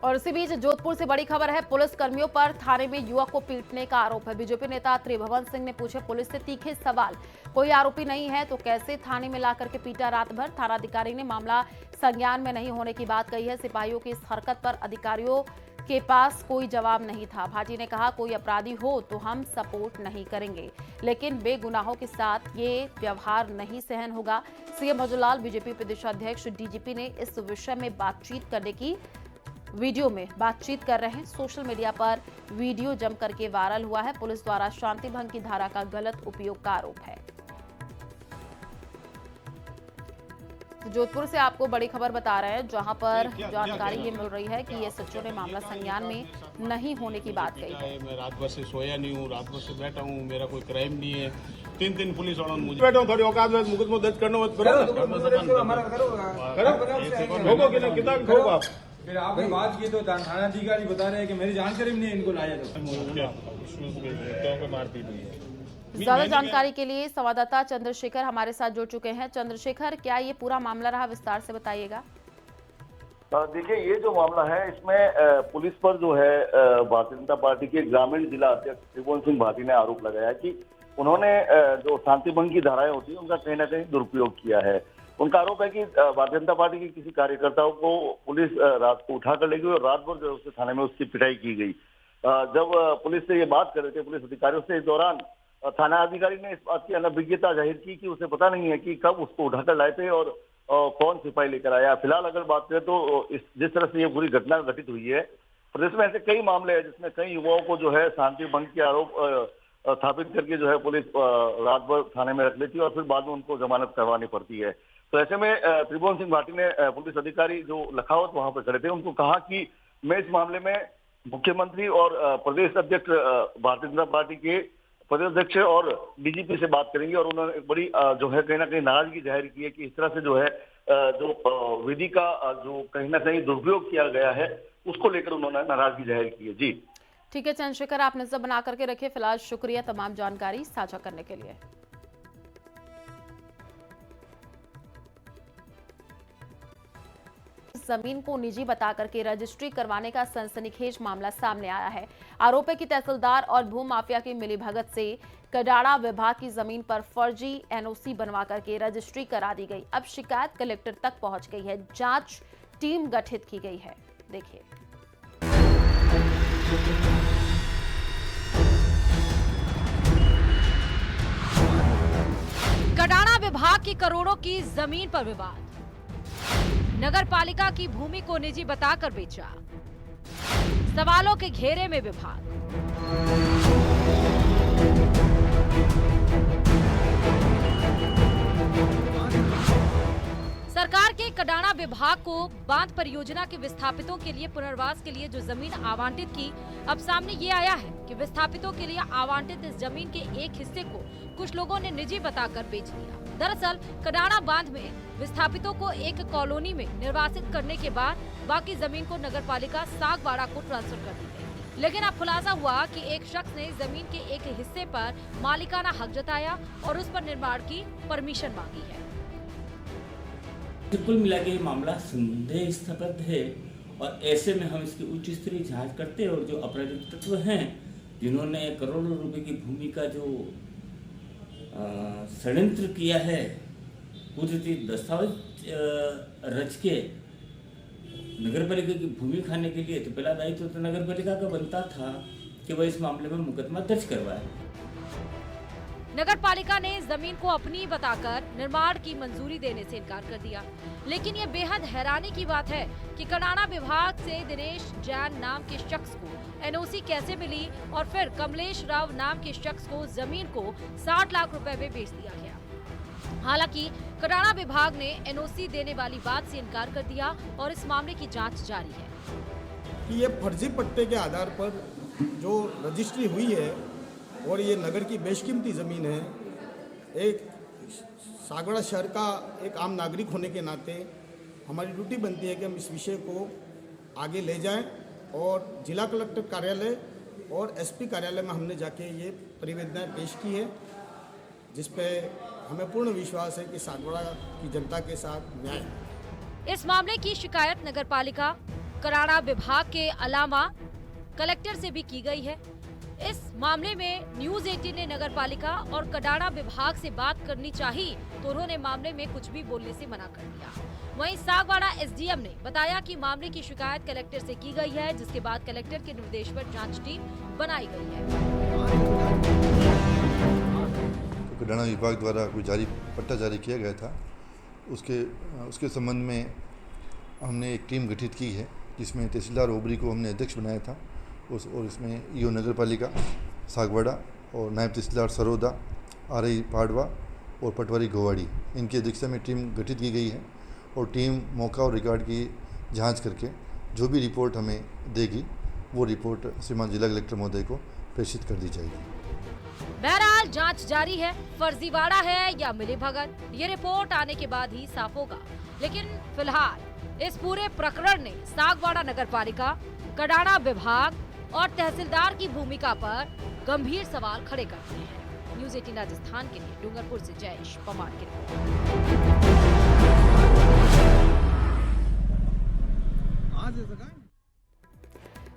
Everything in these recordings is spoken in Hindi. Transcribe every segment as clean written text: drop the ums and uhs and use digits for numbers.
और इसी बीच जोधपुर से बड़ी खबर है। पुलिस कर्मियों पर थाने में युवक को पीटने का आरोप है। बीजेपी नेता त्रिभुवन सिंह ने पूछे पुलिस से तीखे सवाल। कोई आरोपी नहीं है तो कैसे थाने में ला करके पीटा रात भर। थानाधिकारी ने मामला संज्ञान में नहीं होने की बात कही है। सिपाहियों की इस हरकत पर अधिकारियों के पास कोई जवाब नहीं था। भाटी ने कहा कोई अपराधी हो तो हम सपोर्ट नहीं करेंगे, लेकिन बेगुनाहों के साथ ये व्यवहार नहीं सहन होगा। सीएम भजनलाल बीजेपी प्रदेशाध्यक्ष डीजीपी ने इस विषय में बातचीत करने की वीडियो में बातचीत कर रहे हैं। सोशल मीडिया पर वीडियो जम करके वायरल हुआ है। पुलिस द्वारा शांति भंग की धारा का गलत उपयोग का आरोप है। तो जोधपुर से आपको बड़ी खबर बता रहे हैं, जहां पर जानकारी ये मिल रही है कि ये सचिव ने मामला संज्ञान में नहीं होने की बात कही है। मैं रात भर से सोया नहीं हूँ, रात भर से बैठा हूँ, मेरा कोई क्राइम नहीं है। तीन पुलिस वालों मुझे बैठा हूँ, थोड़ी औकात में मुकदमा दर्ज करना करो। फिर आपने बात की तो थाना अधिकारी बता रहे हैं कि मेरी जानकारी में नहीं इनको लाया तो मारपीट हुई है। ज्यादा जानकारी के लिए संवाददाता चंद्रशेखर हमारे साथ जुड़ चुके हैं। चंद्रशेखर, क्या ये पूरा मामला रहा, विस्तार से बताइएगा। देखिए, ये जो मामला है इसमें पुलिस पर जो है भारतीय जनता पार्टी के ग्रामीण जिला अध्यक्ष त्रिभुवन सिंह भाटी ने आरोप लगाया कि उन्होंने जो शांति भंग की धाराएं होती है उनका कहीं ना कहीं दुरुपयोग किया है। उनका आरोप है कि भारतीय जनता पार्टी के किसी कार्यकर्ताओं को पुलिस रात को उठा कर ले गई और रात भर जो उसके थाने में उसकी पिटाई की गई। जब पुलिस से ये बात कर रहे थे पुलिस अधिकारियों से, इस दौरान थाना अधिकारी ने इस बात की अनभिज्ञता जाहिर की कि उसे पता नहीं है कि कब उसको उठाकर लाए थे और कौन सिपाही लेकर आया। फिलहाल अगर बात करें तो जिस तरह से ये पूरी घटना घटित हुई है, प्रदेश में ऐसे कई मामले हैं जिसमें कई युवाओं को जो है शांति भंग के आरोप स्थापित करके जो है पुलिस रात भर थाने में रख लेती है और फिर बाद में उनको जमानत करवानी पड़ती है। तो ऐसे में त्रिभुवन सिंह भाटी ने पुलिस अधिकारी जो लखावत वहां पर खड़े थे उनको कहा कि मैं इस मामले में मुख्यमंत्री और प्रदेश अध्यक्ष भारतीय जनता पार्टी के प्रदेश अध्यक्ष और डीजीपी से बात करेंगे। और उन्होंने एक बड़ी जो है कहीं ना कहीं नाराजगी जाहिर की है कि इस तरह से जो है जो विधि का जो कहीं ना कहीं दुरुपयोग किया गया है उसको लेकर उन्होंने नाराजगी जाहिर की है। जी ठीक है चंद्रशेखर, आप नजर बना करके रखिए। फिलहाल शुक्रिया तमाम जानकारी साझा करने के लिए। जमीन को निजी बता करके रजिस्ट्री करवाने का सनसनीखेज मामला सामने आया है। आरोप है कि तहसीलदार और भूमाफिया की मिलीभगत से कडाड़ा विभाग की जमीन पर फर्जी एनओसी बनवा करके रजिस्ट्री करा दी गई। अब शिकायत कलेक्टर तक पहुंच गई है। जांच टीम गठित की गई है। देखिए, कडाड़ा विभाग की करोड़ों की जमीन पर विवाद। नगर पालिका की भूमि को निजी बताकर बेचा। सवालों के घेरे में विभाग। सरकार के कडाड़ा विभाग को बांध परियोजना के विस्थापितों के लिए पुनर्वास के लिए जो जमीन आवंटित की, अब सामने ये आया है कि विस्थापितों के लिए आवंटित इस जमीन के एक हिस्से को कुछ लोगों ने निजी बताकर बेच दिया। दरअसल कडाड़ा बांध में विस्थापितों को एक कॉलोनी में निर्वासित करने के बाद बाकी जमीन को नगरपालिका सागवाड़ा को ट्रांसफर कर दी गई। लेकिन अब खुलासा हुआ कि एक शख्स ने जमीन के एक हिस्से पर मालिकाना हक जताया और उस पर निर्माण की परमिशन मांगी है। कुल मिला के मामला संदेहास्पद है और ऐसे में हम इसकी उच्च स्तरीय जांच करते हैं और जो अपराधी तत्व हैं जिन्होंने करोड़ों रुपए की भूमि का जो षड्यंत्र किया है, कुदरती दस्तावेज रच के नगरपालिका की भूमि खाने के लिए, तो पहला दायित्व तो नगरपालिका का बनता था कि वह इस मामले में मुकदमा दर्ज करवाए। नगरपालिका ने जमीन को अपनी बताकर निर्माण की मंजूरी देने से इनकार कर दिया। लेकिन ये बेहद हैरानी की बात है कि कडाड़ा विभाग से दिनेश जैन नाम के शख्स को एनओसी कैसे मिली और फिर कमलेश राव नाम के शख्स को जमीन को 60 लाख रुपए में बेच दिया गया। हालांकि कडाड़ा विभाग ने एनओसी देने वाली बात से इनकार कर दिया और इस मामले की जांच जारी है। कि ये फर्जी पट्टे के आधार पर जो रजिस्ट्री हुई है और ये नगर की बेशकीमती ज़मीन है, एक सागवाड़ा शहर का एक आम नागरिक होने के नाते हमारी ड्यूटी बनती है कि हम इस विषय को आगे ले जाएं और जिला कलेक्टर कार्यालय और एसपी कार्यालय में हमने जाके ये परिवेदनाएं पेश की है, जिस पे हमें पूर्ण विश्वास है कि सागवाड़ा की जनता के साथ न्याय है। इस मामले की शिकायत नगरपालिका, कडाड़ा विभाग के अलावा कलेक्टर से भी की गई है। इस मामले में न्यूज 18 ने नगर पालिका और कडाड़ा विभाग से बात करनी चाहिए तो उन्होंने मामले में कुछ भी बोलने से मना कर दिया। वहीं सागवाड़ा एसडीएम ने बताया कि मामले की शिकायत कलेक्टर से की गई है, जिसके बाद कलेक्टर के निर्देश पर जांच टीम बनाई गई है। कडाड़ा विभाग द्वारा कोई पट्टा जारी किया गया था, उसके संबंध में हमने एक टीम गठित की है, जिसमें तहसीलदार ओबरी को हमने अध्यक्ष बनाया था और इसमें ईओ नगर पालिका सागवाड़ा और नायब तहसीलदार सरोदा, आरआई पाड़वा और पटवारी गोवाड़ी, इनकी अध्यक्षता में टीम गठित की गई है और टीम मौका और रिकॉर्ड की जांच करके जो भी रिपोर्ट हमें देगी वो रिपोर्ट श्रीमान जिला कलेक्टर महोदय को प्रेषित कर दी जाएगी। बहरहाल जांच जारी है, फर्जीवाड़ा है या मिलीभगत, ये रिपोर्ट आने के बाद ही साफ होगा। लेकिन फिलहाल इस पूरे प्रकरण ने सागवाड़ा नगर पालिका, कडाड़ा विभाग और तहसीलदार की भूमिका पर गंभीर सवाल खड़े कर दिए हैं। न्यूज 18 राजस्थान के लिए डूंगरपुर से जयेश पवार की रिपोर्ट।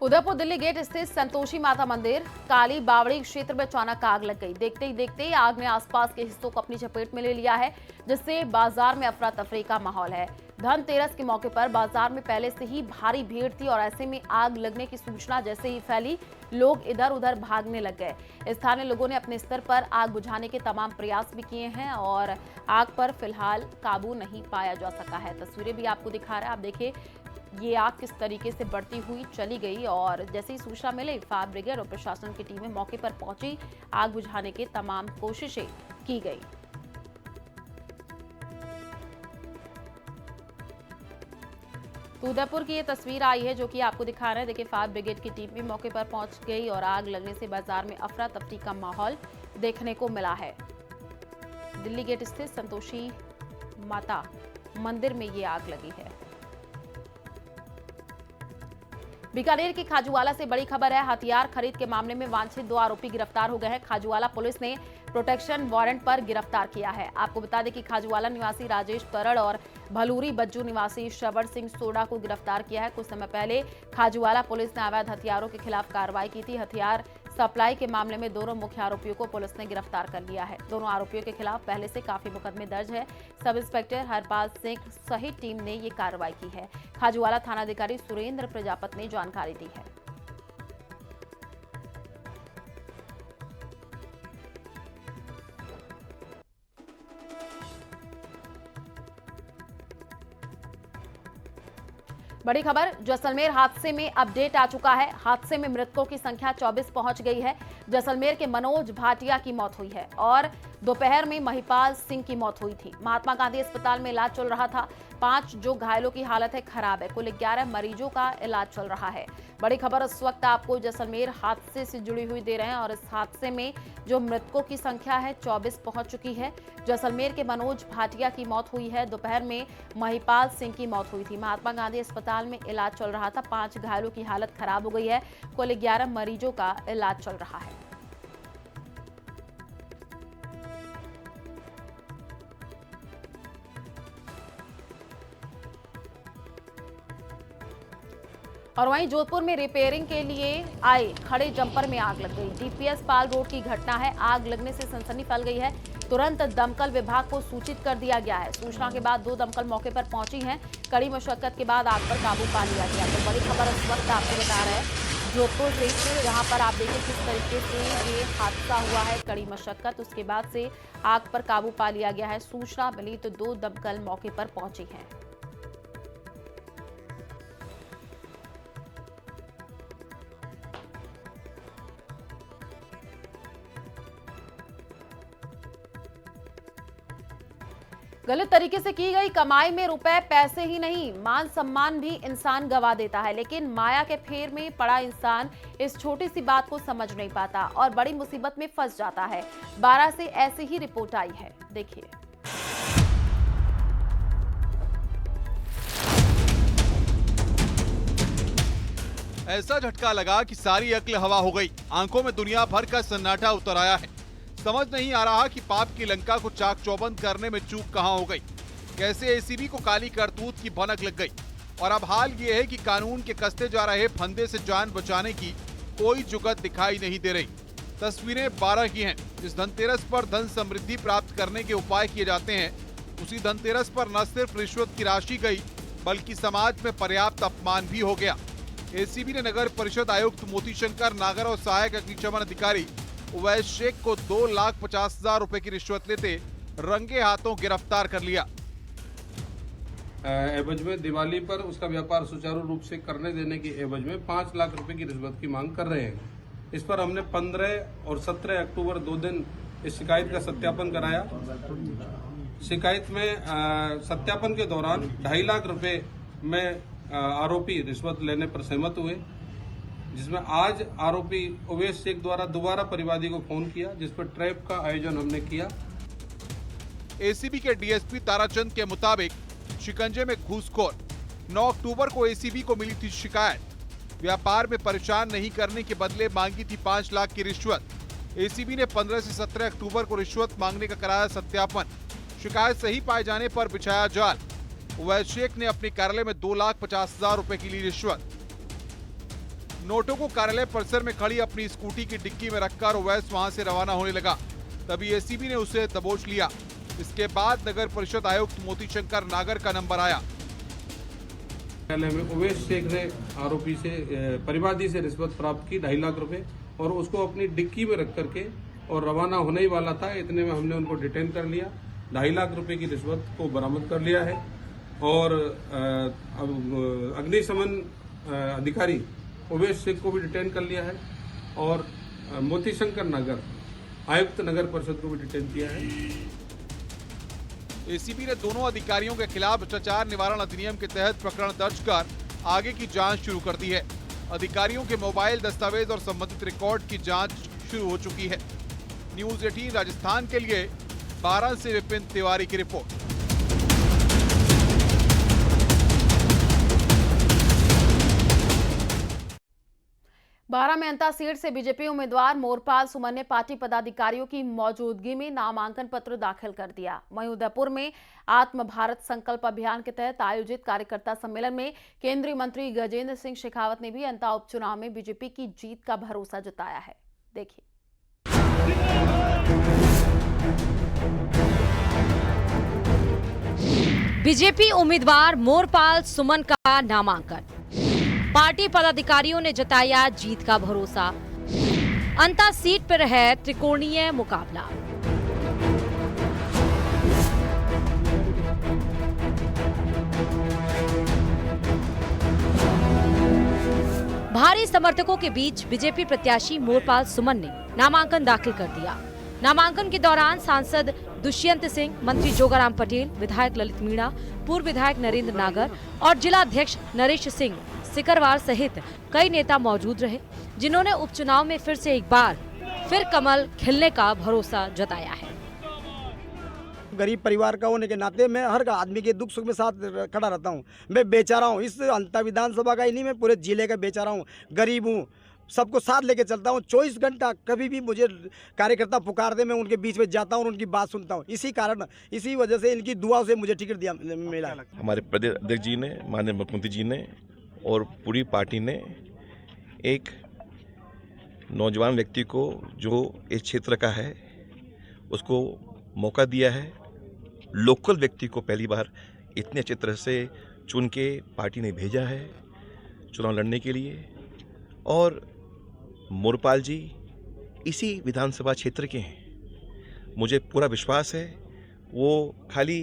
उदयपुर दिल्ली गेट स्थित संतोषी माता मंदिर काली बावड़ी क्षेत्र में अचानक आग लग गई। देखते ही देखते आग ने आसपास के हिस्सों को अपनी चपेट में ले लिया है, जिससे बाजार में अफरा तफरी का माहौल है। धनतेरस के मौके पर बाजार में पहले से ही भारी भीड़ थी और ऐसे में आग लगने की सूचना जैसे ही फैली, लोग इधर उधर भागने लग गए। स्थानीय लोगों ने अपने स्तर पर आग बुझाने के तमाम प्रयास भी किए हैं और आग पर फिलहाल काबू नहीं पाया जा सका है। तस्वीरें भी आपको दिखा रहे हैं, आप देखिए ये आग किस तरीके से बढ़ती हुई चली गई और जैसे ही सूचना मिली, फायर ब्रिगेड और प्रशासन की टीमें मौके पर पहुंची, आग बुझाने की तमाम कोशिशें की गई। तो उदयपुर की ये तस्वीर आई है जो कि आपको दिखा रहे हैं। देखिए फायर ब्रिगेड की टीम भी मौके पर पहुंच गई और आग लगने से बाजार में अफरा तफरी का माहौल देखने को मिला है। दिल्ली गेट स्थित संतोषी माता मंदिर में ये आग लगी है। बीकानेर के खाजूवाला से बड़ी खबर है। हथियार खरीद के मामले में वांछित 2 आरोपी गिरफ्तार हो गए हैं। खाजूवाला पुलिस ने प्रोटेक्शन वारंट पर गिरफ्तार किया है। आपको बता दें कि खाजूवाला निवासी राजेश तरड़ और भलूरी बज्जू निवासी श्रवण सिंह सोडा को गिरफ्तार किया है। कुछ समय पहले खाजूवाला पुलिस ने अवैध हथियारों के खिलाफ कार्रवाई की थी। हथियार सप्लाई के मामले में दोनों मुख्य आरोपियों को पुलिस ने गिरफ्तार कर लिया है। दोनों आरोपियों के खिलाफ पहले से काफी मुकदमे दर्ज है। सब इंस्पेक्टर हरपाल सिंह सहित टीम ने ये कार्रवाई की है। खाजूवाला थानाधिकारी सुरेंद्र प्रजापत ने जानकारी दी है। बड़ी खबर, जैसलमेर हादसे में अपडेट आ चुका है। हादसे में मृतकों की संख्या 24 पहुंच गई है। जैसलमेर के मनोज भाटिया की मौत हुई है और दोपहर में महिपाल सिंह की मौत हुई थी। महात्मा गांधी अस्पताल में इलाज चल रहा था। 5 जो घायलों की हालत है खराब है। कुल 11 मरीजों का इलाज चल रहा है। बड़ी खबर इस वक्त आपको जैसलमेर हादसे से जुड़ी हुई दे रहे हैं और इस हादसे में जो मृतकों की संख्या है 24 पहुंच चुकी है। जैसलमेर के मनोज भाटिया की मौत हुई है। दोपहर में महिपाल सिंह की मौत हुई थी। महात्मा गांधी अस्पताल में इलाज चल रहा था। 5 घायलों की हालत खराब हो गई है। कुल 11 मरीजों का इलाज चल रहा है। और वहीं जोधपुर में रिपेयरिंग के लिए आए खड़े जंपर में आग लग गई। डीपीएस पाल रोड की घटना है। आग लगने से सनसनी फैल गई है। तुरंत दमकल विभाग को सूचित कर दिया गया है। सूचना के बाद 2 दमकल मौके पर पहुंची हैं। कड़ी मशक्कत के बाद आग पर काबू पा लिया गया। तो बड़ी खबर इस वक्त आपको बता रहे हैं जोधपुर से, जहां पर आप देखिए किस तरीके से ये हादसा हुआ है। कड़ी मशक्कत, उसके बाद से आग पर काबू पा लिया गया है। सूचना मिली तो 2 दमकल मौके पर पहुंची हैं। गलत तरीके से की गई कमाई में रुपए पैसे ही नहीं, मान सम्मान भी इंसान गवा देता है। लेकिन माया के फेर में पड़ा इंसान इस छोटी सी बात को समझ नहीं पाता और बड़ी मुसीबत में फंस जाता है। 12 से ऐसी ही रिपोर्ट आई है, देखिए। ऐसा झटका लगा कि सारी अक्ल हवा हो गई। आंखों में दुनिया भर का सन्नाटा उतर आया है। समझ नहीं आ रहा कि पाप की लंका को चाक चौबंद करने में चूक कहां हो गई। कैसे एसीबी को काली करतूत की भनक लग गई। और अब हाल ये है कि कानून के कसते जा रहे फंदे से जान बचाने की कोई जुगत दिखाई नहीं दे रही। तस्वीरें 12 की हैं। जिस धनतेरस पर धन समृद्धि प्राप्त करने के उपाय किए जाते हैं, उसी धनतेरस पर न सिर्फ रिश्वत की राशि गई, बल्कि समाज में पर्याप्त अपमान भी हो गया। एसीबी ने नगर परिषद आयुक्त मोती शंकर नागर और सहायक अग्निशमन अधिकारी उवैस शेख को 2,50,000 रुपए की रिश्वत लेते रंगे हाथों गिरफ्तार कर लिया। एवज में दिवाली पर उसका व्यापार सुचारू रूप से करने देने की एवज में 5 लाख रुपए की रिश्वत की मांग कर रहे हैं। इस पर हमने 15 और 17 अक्टूबर 2 दिन इस शिकायत का सत्यापन कराया। शिकायत में सत्यापन के दौरान 2.5 लाख रुपए में आरोपी रिश्वत लेने पर सहमत हुए, जिसमें आज आरोपी उवैस शेख द्वारा दोबारा परिवादी को फोन किया, जिस पर ट्रैप का आयोजन हमने किया। एसीबी के डीएसपी ताराचंद के मुताबिक शिकंजे में घूसखोर। 9 अक्टूबर को एसीबी को मिली थी शिकायत। व्यापार में परेशान नहीं करने के बदले मांगी थी 5 लाख की रिश्वत। एसीबी ने 15 से 17 अक्टूबर को रिश्वत मांगने का कराया सत्यापन। शिकायत सही पाए जाने पर बिछाया जाल। उवैस शेख ने अपने कार्यालय में 2,50,000 रुपए की ली रिश्वत। नोटों को कार्यालय परिसर में खड़ी अपनी स्कूटी की डिक्की में रखकर उवैस वहां से रवाना होने लगा। तभी एसीबी ने उसे दबोच लिया। इसके बाद नगर परिषद आयुक्त मोती शंकर नागर का नंबर आया। कार्यालय में उवैस शेख ने आरोपी से परिवादी से रिश्वत प्राप्त की 2.5 लाख रुपए और उसको अपनी डिक्की में रख करके और रवाना होने ही वाला था। इतने में हमने उनको डिटेन कर लिया। 2.5 लाख रुपए की रिश्वत को बरामद कर लिया है और अग्निशमन अधिकारी उवैस शेख को भी डिटेन कर लिया है और मोती शंकर नागर आयुक्त नगर परिषद को भी डिटेन किया है। एसीबी ने दोनों अधिकारियों के खिलाफ भ्रष्टाचार निवारण अधिनियम के तहत प्रकरण दर्ज कर आगे की जांच शुरू कर दी है। अधिकारियों के मोबाइल, दस्तावेज और संबंधित रिकॉर्ड की जांच शुरू हो चुकी है। न्यूज़ 18 राजस्थान के लिए 12 से विपिन तिवारी की रिपोर्ट। 12 में अंता सीट से बीजेपी उम्मीदवार मोरपाल सुमन ने पार्टी पदाधिकारियों की मौजूदगी में नामांकन पत्र दाखिल कर दिया। वहीं उदयपुर में आत्म भारत संकल्प अभियान के तहत आयोजित कार्यकर्ता सम्मेलन में केंद्रीय मंत्री गजेंद्र सिंह शेखावत ने भी अंता उपचुनाव में बीजेपी की जीत का भरोसा जताया है। देखिए। बीजेपी उम्मीदवार मोरपाल सुमन का नामांकन। पार्टी पदाधिकारियों ने जताया जीत का भरोसा। अंता सीट पर है त्रिकोणीय मुकाबला। भारी समर्थकों के बीच बीजेपी प्रत्याशी मोरपाल सुमन ने नामांकन दाखिल कर दिया। नामांकन के दौरान सांसद दुष्यंत सिंह, मंत्री जोगाराम पटेल, विधायक ललित मीणा, पूर्व विधायक नरेंद्र नागर और जिला अध्यक्ष नरेश सिंह सिकरवार सहित कई नेता मौजूद रहे, जिन्होंने उपचुनाव में फिर से एक बार फिर कमल खिलने का भरोसा जताया है। गरीब परिवार का होने के नाते मैं हर आदमी के दुख सुख में साथ खड़ा रहता हूँ। मैं बेचारा हूँ, इस अंता विधानसभा का ही नहीं, मैं पूरे जिले का बेचारा हूँ, गरीब हूँ, सबको साथ लेके चलता हूँ। 24 घंटा कभी भी मुझे कार्यकर्ता पुकार दे, मैं उनके बीच में जाता हूँ और उनकी बात सुनता हूँ। इसी कारण, इसी वजह से, इनकी दुआओं से मुझे टिकट मिला। हमारे प्रदेश अध्यक्ष जी ने, माननीय मुख्यमंत्री जी ने और पूरी पार्टी ने एक नौजवान व्यक्ति को जो इस क्षेत्र का है उसको मौका दिया है। लोकल व्यक्ति को पहली बार इतने अच्छे तरह से चुन के पार्टी ने भेजा है चुनाव लड़ने के लिए। और मोरपाल जी इसी विधानसभा क्षेत्र के हैं। मुझे पूरा विश्वास है वो खाली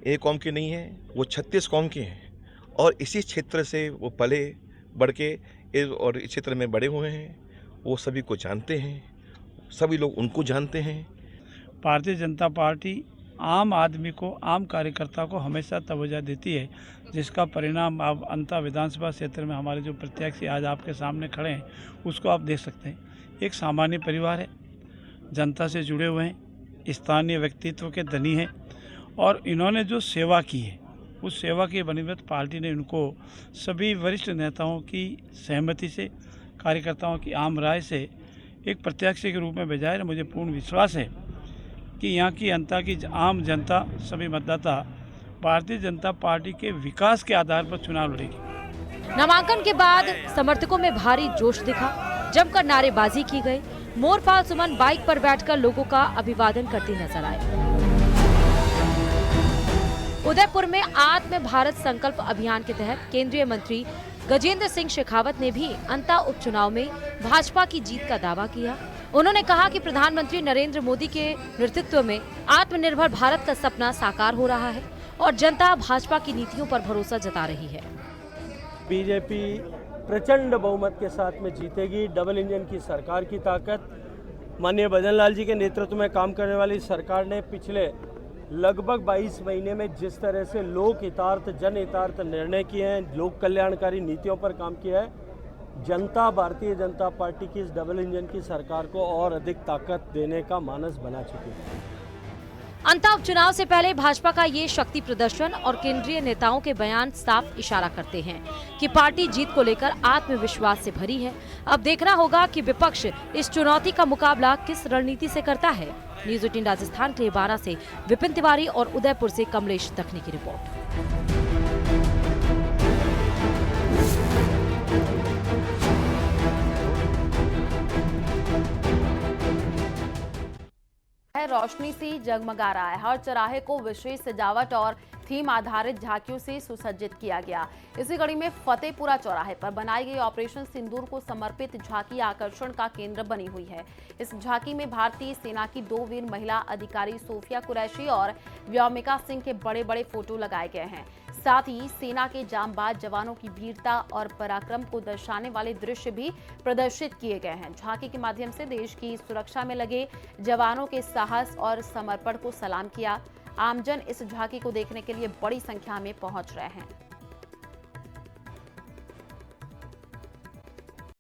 एक कौम के नहीं हैं, वो 36 कौम के हैं और इसी क्षेत्र से वो पले बढ़ के और इस क्षेत्र में बड़े हुए हैं। वो सभी को जानते हैं, सभी लोग उनको जानते हैं। भारतीय जनता पार्टी आम आदमी को, आम कार्यकर्ता को हमेशा तवज्जो देती है, जिसका परिणाम अब अंता विधानसभा क्षेत्र में हमारे जो प्रत्याशी आज आपके सामने खड़े हैं उसको आप देख सकते हैं। एक सामान्य परिवार है, जनता से जुड़े हुए हैं, स्थानीय व्यक्तित्व के धनी हैं और इन्होंने जो सेवा की है उस सेवा की बनिस्बत पार्टी ने इनको सभी वरिष्ठ नेताओं की सहमति से, कार्यकर्ताओं की आम राय से एक प्रत्याशी के रूप में भेजा है। मुझे पूर्ण विश्वास है कि यहाँ की अंता की आम जनता, सभी मतदाता भारतीय जनता पार्टी के विकास के आधार पर चुनाव लड़ेगी। नामांकन के बाद समर्थकों में भारी जोश दिखा, जमकर नारेबाजी की गई। मोरपाल सुमन बाइक पर बैठकर लोगों का अभिवादन करती नजर आए। उदयपुर में आत्म भारत संकल्प अभियान के तहत केंद्रीय मंत्री गजेंद्र सिंह शेखावत ने भी अंता उपचुनाव में भाजपा की जीत का दावा किया। उन्होंने कहा कि प्रधानमंत्री नरेंद्र मोदी के नेतृत्व में आत्मनिर्भर भारत का सपना साकार हो रहा है और जनता भाजपा की नीतियों पर भरोसा जता रही है। बीजेपी प्रचंड बहुमत के साथ में जीतेगी। डबल इंजन की सरकार की ताकत, माननीय भजन लाल जी के नेतृत्व में काम करने वाली सरकार ने पिछले लगभग 22 महीने में जिस तरह से लोक हितार्थ जन हितार्थ निर्णय किए हैं, लोक कल्याणकारी नीतियों पर काम किया है, जनता भारतीय जनता पार्टी की इस डबल इंजन की सरकार को और अधिक ताकत देने का मानस बना चुकी है। अंता उपचुनाव से पहले भाजपा का ये शक्ति प्रदर्शन और केंद्रीय नेताओं के बयान साफ इशारा करते हैं कि पार्टी जीत को लेकर आत्मविश्वास से भरी है। अब देखना होगा कि विपक्ष इस चुनौती का मुकाबला किस रणनीति से करता है। न्यूज़ 18 राजस्थान के लिए 12 से विपिन तिवारी और उदयपुर से कमलेश दखनी की रिपोर्ट। रोशनी से जगमगा रहा है। हर चौराहे को विशेष सजावट और थीम आधारित झांकियों से सुसज्जित किया गया। इसी कड़ी में फतेहपुरा चौराहे पर बनाई गई ऑपरेशन सिंदूर को समर्पित झांकी आकर्षण का केंद्र बनी हुई है। इस झांकी में भारतीय सेना की 2 वीर महिला अधिकारी सोफिया कुरैशी और व्योमिका सिंह के बड़े बड़े फोटो लगाए गए हैं। साथ ही सेना के जांबाज जवानों की वीरता और पराक्रम को दर्शाने वाले दृश्य भी प्रदर्शित किए गए हैं। झांकी के माध्यम से देश की सुरक्षा में लगे जवानों के साहस और समर्पण को सलाम किया। आमजन इस झांकी को देखने के लिए बड़ी संख्या में पहुंच रहे हैं।